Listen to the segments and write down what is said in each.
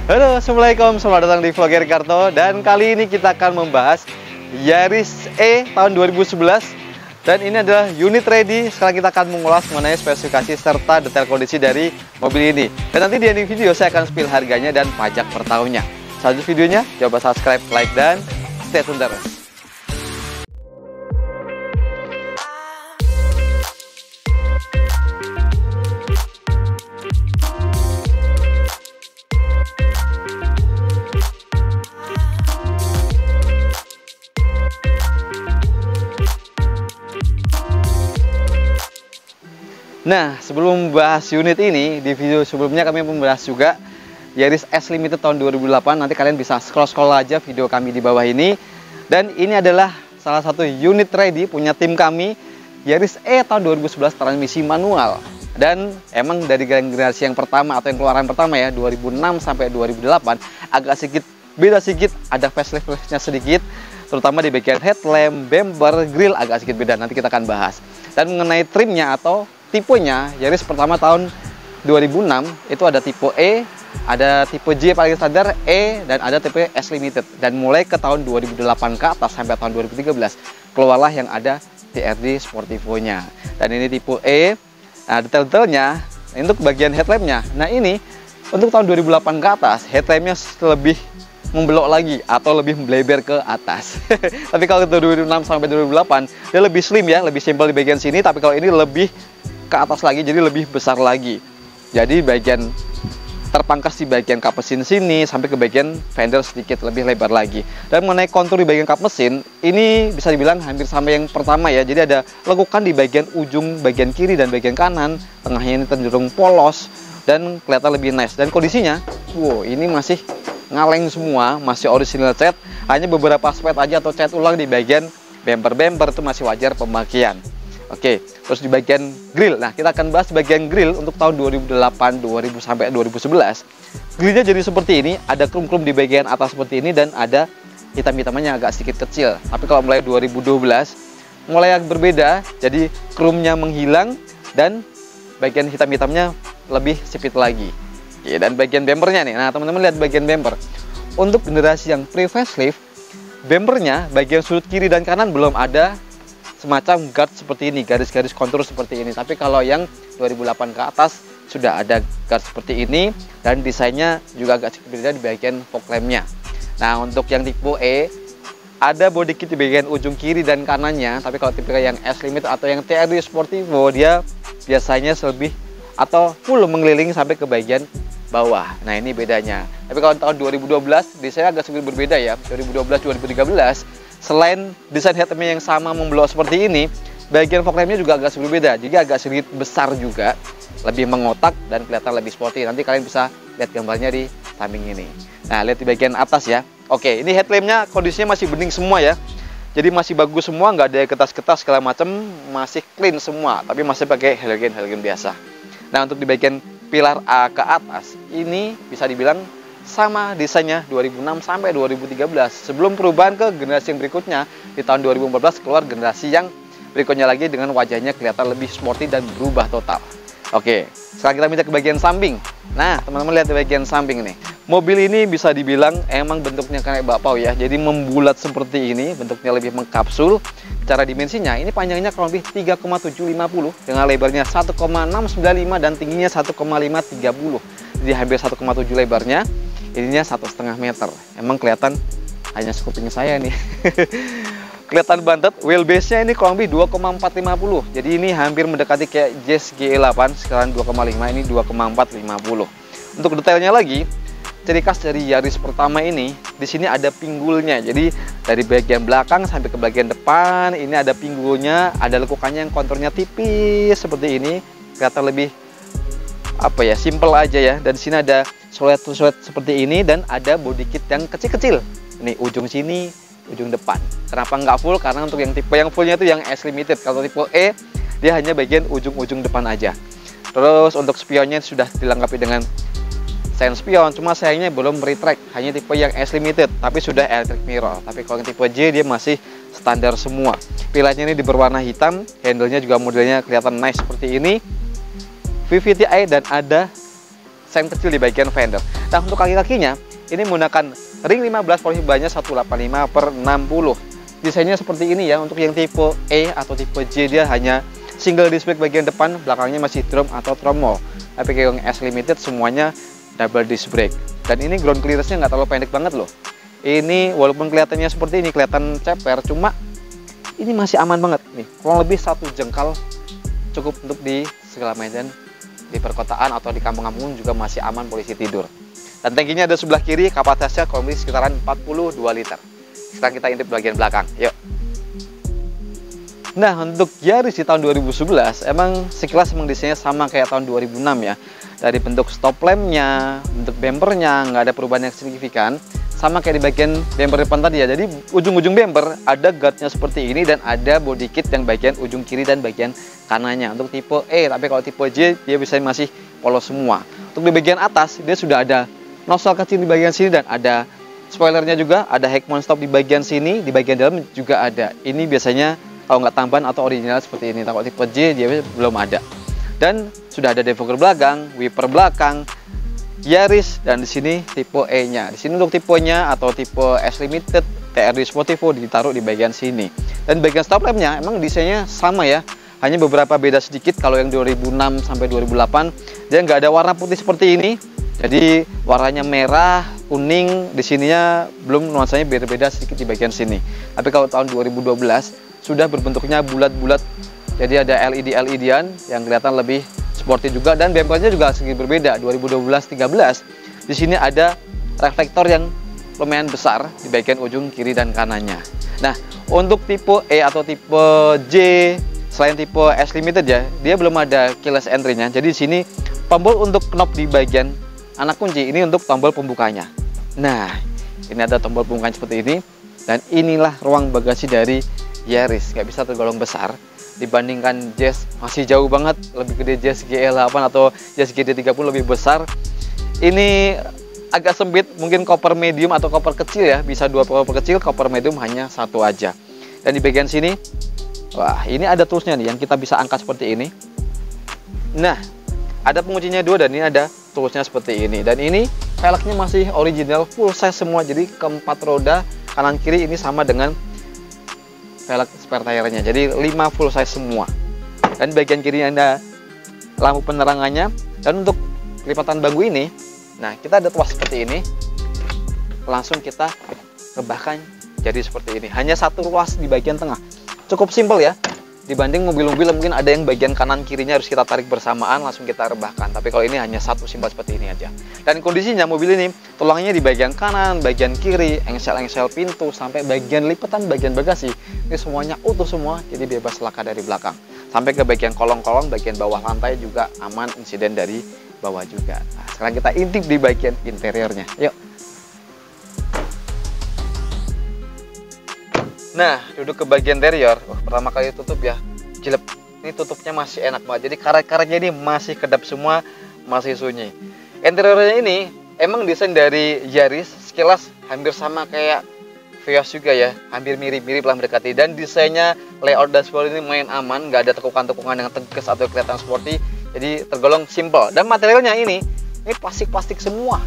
Halo, Assalamualaikum, selamat datang di Vlogger Karto. Dan kali ini kita akan membahas Yaris E tahun 2011. Dan ini adalah unit ready. Sekarang kita akan mengulas mengenai spesifikasi serta detail kondisi dari mobil ini. Dan nanti di ending video saya akan spill harganya dan pajak per tahunnya. Lanjut videonya, coba subscribe, like, dan stay tune terus. Nah, sebelum membahas unit ini, di video sebelumnya kami membahas juga Yaris S Limited tahun 2008. Nanti kalian bisa scroll-scroll aja video kami di bawah ini. Dan ini adalah salah satu unit ready punya tim kami, Yaris E tahun 2011 transmisi manual. Dan emang dari generasi yang pertama atau yang keluaran pertama ya, 2006 sampai 2008, agak sedikit beda sedikit, ada facelift-nya sedikit, terutama di bagian headlamp, bumper, grill agak sedikit beda. Nanti kita akan bahas. Dan mengenai trimnya atau tipenya, Yaris pertama tahun 2006 itu ada tipe E, ada tipe J paling standar, E, dan ada tipe S Limited. Dan mulai ke tahun 2008 ke atas sampai tahun 2013 keluarlah yang ada TRD Sportivo-nya. Dan ini tipe E. Nah, detail-detailnya untuk bagian headlampnya. Nah, ini untuk tahun 2008 ke atas headlampnya lebih membelok lagi atau lebih melebar ke atas. Tapi kalau 2006 sampai 2008 dia lebih slim ya, lebih simpel di bagian sini. Tapi kalau ini lebih ke atas lagi, jadi lebih besar lagi. Jadi bagian terpangkas di bagian kap mesin sini sampai ke bagian fender sedikit lebih lebar lagi. Dan mengenai kontur di bagian kap mesin, ini bisa dibilang hampir sama yang pertama ya. Jadi ada lekukan di bagian ujung bagian kiri dan bagian kanan. Tengahnya ini cenderung polos dan kelihatan lebih nice. Dan kondisinya, wow, ini masih ngaleng semua, masih original cat. Hanya beberapa spot aja atau cat ulang di bagian bumper-bumper itu masih wajar pemakaian. Oke, terus di bagian grill. Nah, kita akan bahas bagian grill untuk tahun 2008, 2000 sampai 2011. Grillnya jadi seperti ini, ada krum-krum di bagian atas seperti ini dan ada hitam-hitamnya agak sedikit kecil. Tapi kalau mulai 2012 mulai yang berbeda, jadi krumnya menghilang dan bagian hitam-hitamnya lebih sipit lagi. Oke, dan bagian bumpernya nih. Nah, teman-teman lihat bagian bumper. Untuk generasi yang pre-facelift, bumpernya bagian sudut kiri dan kanan belum ada semacam guard seperti ini, garis-garis kontur seperti ini. Tapi kalau yang 2008 ke atas sudah ada guard seperti ini dan desainnya juga agak sedikit berbeda di bagian fog lampnya. Nah, untuk yang tipe E ada body kit di bagian ujung kiri dan kanannya. Tapi kalau tipe yang S Limited atau yang TRD Sportivo, dia biasanya lebih atau full mengelilingi sampai ke bagian bawah. Nah, ini bedanya. Tapi kalau tahun 2012 desainnya agak sedikit berbeda ya. 2012-2013 selain desain headlampnya yang sama membelok seperti ini, bagian fog lampnya juga agak sedikit berbeda. Jadi agak sedikit besar juga, lebih mengotak dan kelihatan lebih sporty. Nanti kalian bisa lihat gambarnya di samping ini. Nah, lihat di bagian atas ya. Oke, ini headlampnya kondisinya masih bening semua ya. Jadi masih bagus semua, nggak ada ketas-ketas segala macam, masih clean semua. Tapi masih pakai halogen biasa. Nah, untuk di bagian pilar A ke atas, ini bisa dibilang sama desainnya 2006 sampai 2013. Sebelum perubahan ke generasi yang berikutnya, di tahun 2014 keluar generasi yang berikutnya lagi dengan wajahnya kelihatan lebih sporty dan berubah total. Oke, sekarang kita minta ke bagian samping. Nah, teman-teman lihat di bagian samping nih. Mobil ini bisa dibilang emang bentuknya kayak bakpao ya. Jadi membulat seperti ini, bentuknya lebih mengkapsul. Cara dimensinya, ini panjangnya kurang lebih 3,750 dengan lebarnya 1,695 dan tingginya 1,530. Jadi hampir 1,7 lebarnya. Ininya 1,5 meter. Emang kelihatan hanya sekuping saya nih. Kelihatan bantet. Wheelbase-nya ini kurang lebih 2,450. Jadi ini hampir mendekati kayak Jazz GE8. Sekarang 2,5, ini 2,450. Untuk detailnya lagi, ciri khas dari Yaris pertama ini, di sini ada pinggulnya. Jadi dari bagian belakang sampai ke bagian depan, ini ada pinggulnya, ada lekukannya yang konturnya tipis seperti ini. Kelihatan lebih apa ya, simple aja ya. Dan di sini ada solet seperti ini dan ada body kit yang kecil-kecil. Ini ujung sini, ujung depan. Kenapa nggak full? Karena untuk yang tipe yang fullnya itu yang S Limited. Kalau tipe E, dia hanya bagian ujung-ujung depan aja. Terus untuk spionnya sudah dilengkapi dengan sen spion, cuma sayangnya belum retract, hanya tipe yang S Limited, tapi sudah electric mirror. Tapi kalau yang tipe J dia masih standar semua. Pilarnya ini berwarna hitam, handle-nya juga modelnya kelihatan nice seperti ini. VVTi dan ada sen kecil di bagian fender. Nah, untuk kaki-kakinya ini menggunakan ring 15 polisi bannya 185/60. Desainnya seperti ini ya. Untuk yang tipe E atau tipe J dia hanya single disc brake bagian depan, belakangnya masih drum atau tromol. Tapi yang S Limited semuanya double disc brake. Dan ini ground clearance-nya nggak terlalu pendek banget loh. Ini walaupun kelihatannya seperti ini, kelihatan ceper, cuma ini masih aman banget nih. Kurang lebih 1 jengkal cukup untuk di segala medan di perkotaan atau di kampung-kampung juga masih aman polisi tidur. Dan tangkinya ada sebelah kiri, kapasitasnya kurang lebih sekitaran 42 liter. Sekarang kita intip bagian belakang, yuk. Nah, untuk Yaris di tahun 2011 emang sekilas emang desainnya sama kayak tahun 2006 ya. Dari bentuk stop lampnya, bentuk bumpernya nggak ada perubahan yang signifikan. Sama kayak di bagian bumper depan tadi ya. Jadi ujung-ujung bumper ada guardnya seperti ini dan ada body kit yang bagian ujung kiri dan bagian kanannya. Untuk tipe E, tapi kalau tipe J dia bisa masih polos semua. Untuk di bagian atas dia sudah ada nozzle kecil di bagian sini dan ada spoilernya juga, ada heck mount stop di bagian sini, di bagian dalam juga ada. Ini biasanya kalau nggak tambahan atau original seperti ini. Kalau tipe J dia belum ada. Dan sudah ada defogger belakang, wiper belakang, Yaris, dan di sini tipe E-nya. Di sini untuk tipenya atau tipe S Limited, TRD Sportivo ditaruh di bagian sini. Dan bagian stop lampnya emang desainnya sama ya. Hanya beberapa beda sedikit. Kalau yang 2006 sampai 2008 dia nggak ada warna putih seperti ini. Jadi warnanya merah, kuning. Di sininya belum nuansanya beda-beda sedikit di bagian sini. Tapi kalau tahun 2012 sudah berbentuknya bulat-bulat. Jadi ada LED-LED-an yang kelihatan lebih sporty juga, dan bumpernya juga sedikit berbeda. 2012-13 di sini ada reflektor yang lumayan besar di bagian ujung kiri dan kanannya. Nah, untuk tipe E atau tipe J selain tipe S Limited ya, dia belum ada keyless entry-nya. Jadi di sini tombol untuk knob di bagian anak kunci ini untuk tombol pembukanya. Nah, ini ada tombol pembukanya seperti ini, dan inilah ruang bagasi dari Yaris. Nggak bisa tergolong besar dibandingkan Jazz, masih jauh banget, lebih gede Jazz GL8 atau Jazz GD30 lebih besar. Ini agak sempit, mungkin koper medium atau koper kecil ya, bisa 2 koper kecil, koper medium hanya 1 aja. Dan di bagian sini, wah, ini ada toolsnya nih yang kita bisa angkat seperti ini. Nah, ada penguncinya 2 dan ini ada toolsnya seperti ini. Dan ini velgnya masih original full size semua, jadi keempat roda kanan kiri ini sama dengan velg spare tire-nya, jadi 5 full size semua. Dan bagian kiri ada lampu penerangannya. Dan untuk lipatan bangku ini, nah kita ada tuas seperti ini, langsung kita rebahkan jadi seperti ini. Hanya 1 ruas di bagian tengah, cukup simple ya. Dibanding mobil-mobil mungkin ada yang bagian kanan kirinya harus kita tarik bersamaan, langsung kita rebahkan. Tapi kalau ini hanya 1 simpel seperti ini aja. Dan kondisinya mobil ini tulangnya di bagian kanan, bagian kiri, engsel-engsel pintu sampai bagian lipatan bagian bagasi ini semuanya utuh semua, jadi bebas laka dari belakang. Sampai ke bagian kolong-kolong, bagian bawah lantai juga aman, insiden dari bawah juga. Nah, sekarang kita intip di bagian interiornya. Yuk. Nah, duduk ke bagian interior. Pertama kali tutup ya, jelek. Ini tutupnya masih enak banget. Jadi karet-karetnya ini masih kedap semua, masih sunyi. Interiornya ini emang desain dari Yaris, sekilas hampir sama kayak Vios juga ya, hampir mirip-mirip lah mendekati. Dan desainnya, layout dashboard ini main aman, nggak ada tekukan-tekukan yang tegas atau kelihatan sporty. Jadi tergolong simple. Dan materialnya ini plastik-plastik semua.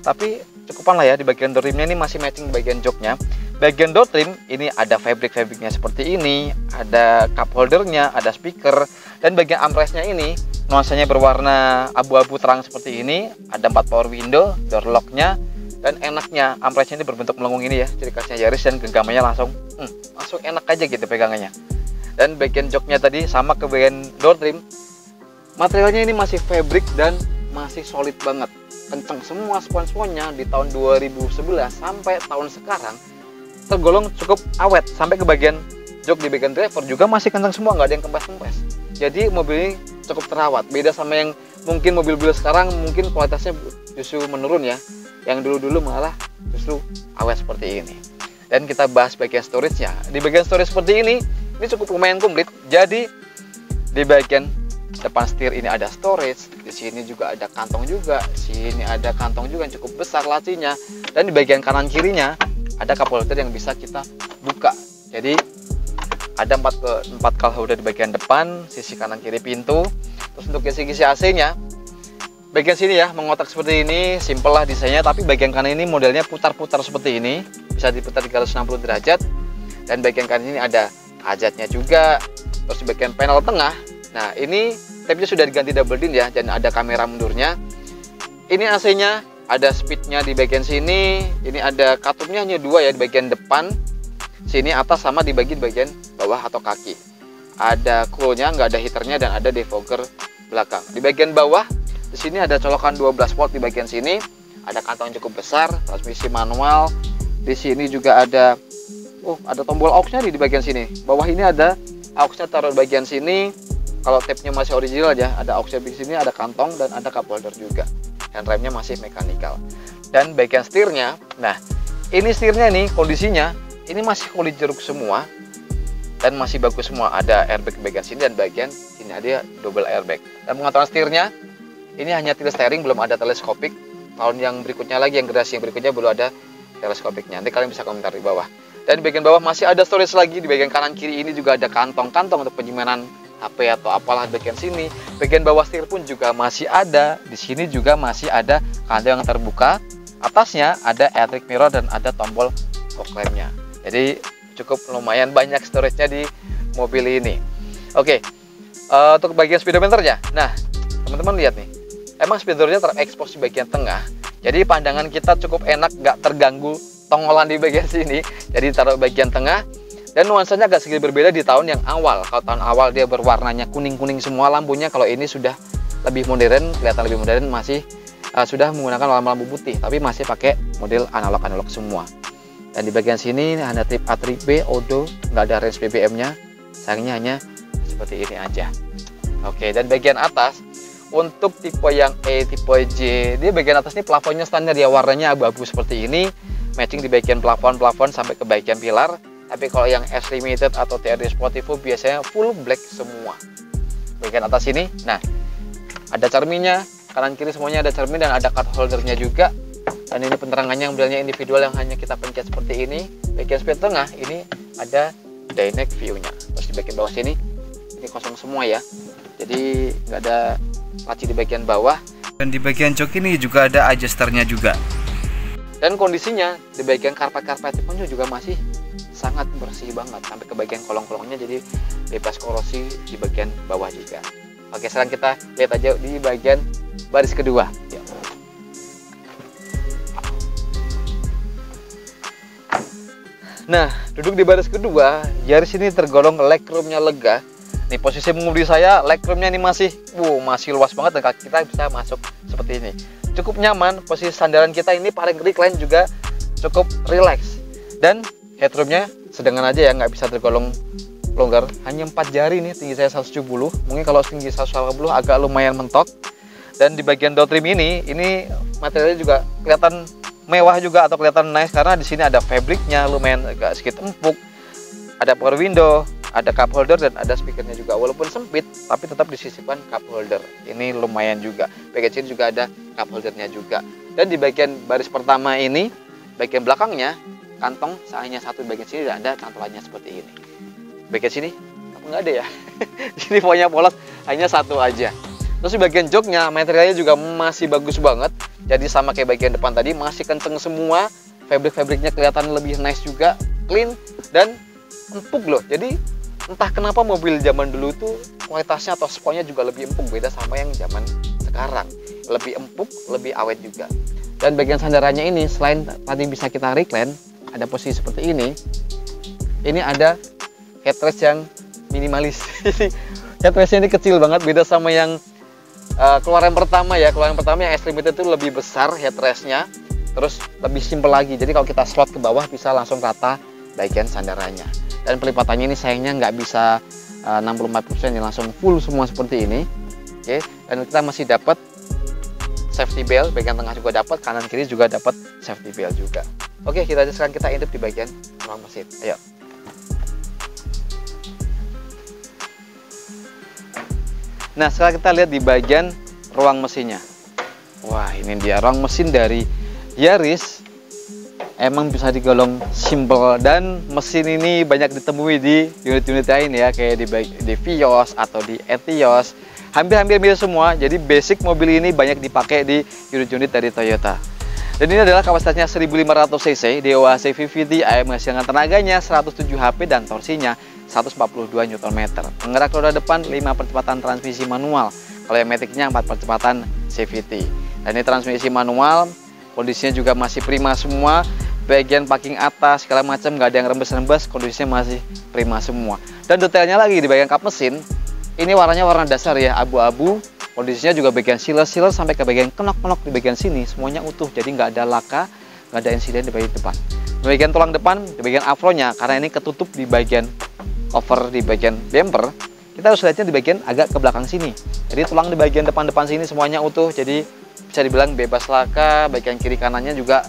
Tapi cukupan lah ya, di bagian door trimnya ini masih matching bagian joknya. Bagian door trim ini ada fabric-fabricnya seperti ini, ada cup holdernya, ada speaker, dan bagian armrestnya ini nuansanya berwarna abu-abu terang seperti ini. Ada 4 power window, door locknya, dan enaknya armrestnya ini berbentuk melengkung ini ya, ciri khasnya Yaris, dan genggamannya langsung enak aja gitu pegangannya. Dan bagian joknya tadi sama ke bagian door trim, materialnya ini masih fabric dan masih solid banget, kenceng semua spons-sponnya. Di tahun 2011 sampai tahun sekarang tergolong cukup awet. Sampai ke bagian jok di bagian driver juga masih kencang semua, nggak ada yang kempes-kempes. Jadi mobil ini cukup terawat, beda sama yang mungkin mobil-mobil sekarang mungkin kualitasnya justru menurun ya, yang dulu-dulu malah justru awet seperti ini. Dan kita bahas bagian storage-nya. Di bagian storage seperti ini cukup lumayan komplit. Jadi di bagian depan setir ini ada storage, di sini juga ada kantong juga, sini ada kantong juga yang cukup besar lacinya, dan di bagian kanan kirinya ada cup holder yang bisa kita buka. Jadi ada 4 cup holder di bagian depan, sisi kanan kiri pintu. Terus untuk kisi-kisi AC-nya Bagian sini ya mengotak seperti ini, simple lah desainnya, tapi bagian kanan ini modelnya putar-putar seperti ini, bisa diputar 360 derajat. Dan bagian kanan ini ada ajatnya juga. Terus di bagian panel tengah, nah ini tapnya sudah diganti double din ya, dan ada kamera mundurnya. Ini AC-nya, ada speednya di bagian sini. Ini ada katupnya hanya 2 ya, di bagian depan sini atas, sama di bagian bawah atau kaki. Ada coolnya, nggak ada heaternya, dan ada defogger belakang. Di bagian bawah di sini ada colokan 12 volt di bagian sini, ada kantong cukup besar, transmisi manual. Di sini juga ada tombol aux-nya di bagian sini. Bawah ini ada aux-nya taruh di bagian sini. Kalau tape-nya masih original aja, ada aux-nya di sini, ada kantong dan ada cup holder juga. Dan remnya masih mekanikal. Dan bagian setirnya, nah ini setirnya nih kondisinya ini masih kulit jeruk semua dan masih bagus semua. Ada airbag di bagian sini dan bagian sini ada double airbag. Dan pengaturan setirnya ini hanya tilt steering, belum ada teleskopik. Tahun yang berikutnya lagi, yang generasi yang berikutnya belum ada teleskopiknya. Nanti kalian bisa komentar di bawah. Dan di bagian bawah masih ada storage lagi. Di bagian kanan kiri ini juga ada kantong-kantong untuk penyimpanan HP atau apalah di bagian sini. Bagian bawah setir pun juga masih ada. Di sini juga masih ada kantong yang terbuka. Atasnya ada electric mirror dan ada tombol fog lamp-nya. Jadi cukup lumayan banyak storage-nya di mobil ini. Oke, untuk bagian speedometernya. Nah, teman-teman lihat nih. Emang speedometernya terekspos di bagian tengah. Jadi pandangan kita cukup enak, nggak terganggu tongolan di bagian sini. Jadi taruh bagian tengah. Dan nuansanya agak sedikit berbeda di tahun yang awal. Kalau tahun awal dia berwarnanya kuning-kuning semua lampunya. Kalau ini sudah lebih modern, kelihatan lebih modern, masih sudah menggunakan lampu putih, tapi masih pakai model analog semua. Dan di bagian sini ada trip A, trip B, odo, nggak ada range BBM-nya. Sayangnya hanya seperti ini aja. Oke, dan bagian atas untuk tipe yang E, tipe J, dia bagian atas ini plafonnya standar ya, warnanya abu-abu seperti ini, matching di bagian plafon sampai ke bagian pilar. Tapi kalau yang S Limited atau TRD Sportivo biasanya full black semua. Bagian atas ini, nah ada cerminnya, kanan kiri semuanya ada cermin dan ada card holdernya juga. Dan ini penerangannya modelnya individual yang hanya kita pencet seperti ini. Bagian spion tengah ini ada dynamic view-nya. Terus di bagian bawah sini ini kosong semua ya. Jadi nggak ada laci di bagian bawah. Dan di bagian jok ini juga ada adjusternya juga. Dan kondisinya di bagian karpet pun juga masih sangat bersih banget sampai ke bagian kolong-kolongnya, jadi bebas korosi di bagian bawah juga. Oke, sekarang kita lihat aja di bagian baris kedua. Ya. Nah, duduk di baris kedua, Yaris ini tergolong legroomnya lega. Nih posisi mengemudi saya, legroomnya ini masih luas banget dan kaki kita bisa masuk seperti ini. Cukup nyaman, posisi sandaran kita ini paling recline juga cukup relax. Dan headroomnya sedangkan aja ya, nggak bisa tergolong longgar. Hanya 4 jari nih, tinggi saya 170. Mungkin kalau tinggi 180 agak lumayan mentok. Dan di bagian door trim ini materialnya juga kelihatan mewah juga atau kelihatan nice karena di sini ada fabriknya, lumayan agak sedikit empuk. Ada power window, ada cup holder dan ada speakernya juga. Walaupun sempit, tapi tetap disisipkan cup holder. Ini lumayan juga. Bagian sini juga ada cup holdernya juga. Dan di bagian baris pertama ini, bagian belakangnya kantong hanya satu, bagian sini dan ada cantolannya seperti ini. Bagian sini nggak ada ya. Sini pokoknya polos hanya satu aja. Terus di bagian joknya materialnya juga masih bagus banget. Jadi sama kayak bagian depan tadi, masih kenceng semua. Fabriknya kelihatan lebih nice juga, clean dan empuk loh. Jadi entah kenapa mobil zaman dulu tuh kualitasnya atau sponsnya juga lebih empuk, beda sama yang zaman sekarang. Lebih empuk, lebih awet juga. Dan bagian sandarannya ini selain tadi bisa kita recline, ada posisi seperti ini. Ini ada headrest yang minimalis. Headrestnya ini kecil banget, beda sama yang keluaran pertama ya. Keluaran pertama yang S Limited itu lebih besar headrestnya, terus lebih simple lagi. Jadi kalau kita slot ke bawah bisa langsung rata bagian sandarannya. Dan pelipatannya ini sayangnya nggak bisa 64% ya, langsung full semua seperti ini. Oke, dan kita masih dapat safety belt, bagian tengah juga dapat, kanan kiri juga dapat safety belt juga. Oke, sekarang kita intip di bagian ruang mesin. Ayo. Nah, sekarang kita lihat di bagian ruang mesinnya. Wah, ini dia ruang mesin dari Yaris. Emang bisa digolong simple dan mesin ini banyak ditemui di unit-unit lain ya, kayak di Vios atau di Etios hampir-hampir mirip semua. Jadi basic mobil ini banyak dipakai di unit-unit dari Toyota. Dan ini adalah kapasitasnya 1500 cc, DOHC VVT, menghasilkan tenaganya 107 HP dan torsinya 142 Nm. Penggerak roda depan 5 percepatan transmisi manual. Kalau yang maticnya 4 percepatan CVT. Dan ini transmisi manual, kondisinya juga masih prima semua. Bagian parking atas segala macam nggak ada yang rembes-rembes, kondisinya masih prima semua. Dan detailnya lagi di bagian kap mesin, ini warnanya warna dasar ya, abu-abu. Kondisinya juga bagian sealer sampai ke bagian kenok-kenok di bagian sini semuanya utuh, jadi nggak ada laka, nggak ada insiden di bagian depan. Di bagian tulang depan, di bagian afronya, karena ini ketutup di bagian cover di bagian bumper, kita harus lihatnya di bagian agak ke belakang sini. Jadi tulang di bagian depan sini semuanya utuh, jadi bisa dibilang bebas laka. Bagian kiri kanannya juga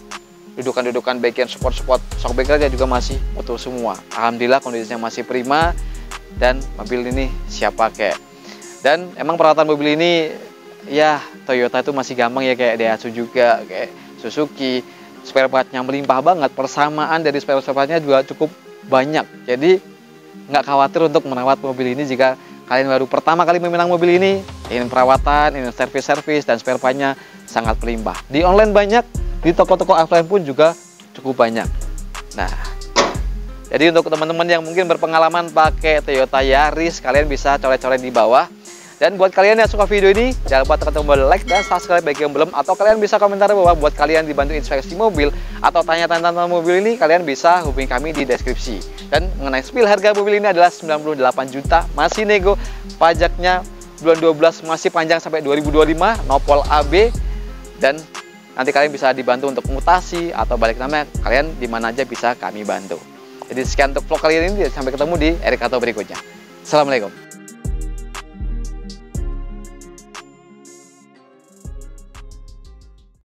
dudukan bagian support shockbreaker juga masih utuh semua. Alhamdulillah kondisinya masih prima dan mobil ini siap pakai. Dan emang perawatan mobil ini ya Toyota itu masih gampang ya, kayak Daihatsu juga, kayak Suzuki. Spare partnya melimpah banget, persamaan dari spare partnya juga cukup banyak. Jadi nggak khawatir untuk merawat mobil ini jika kalian baru pertama kali meminang mobil ini. Ingin perawatan, ingin servis dan spare partnya sangat melimpah. Di online banyak, di toko-toko offline pun juga cukup banyak. Nah, jadi untuk teman-teman yang mungkin berpengalaman pakai Toyota Yaris, kalian bisa coret-coret di bawah. Dan buat kalian yang suka video ini, jangan lupa tekan tombol like dan subscribe bagi yang belum. Atau kalian bisa komentar bawah buat kalian dibantu inspeksi mobil atau tanya-tanya tentang mobil ini, kalian bisa hubungi kami di deskripsi. Dan mengenai spill harga mobil ini adalah 98 juta, masih nego, pajaknya bulan 12 masih panjang sampai 2025, nopol AB, dan nanti kalian bisa dibantu untuk mutasi atau balik nama, kalian di mana aja bisa kami bantu. Jadi sekian untuk vlog kali ini, sampai ketemu di Erikato berikutnya. Assalamualaikum.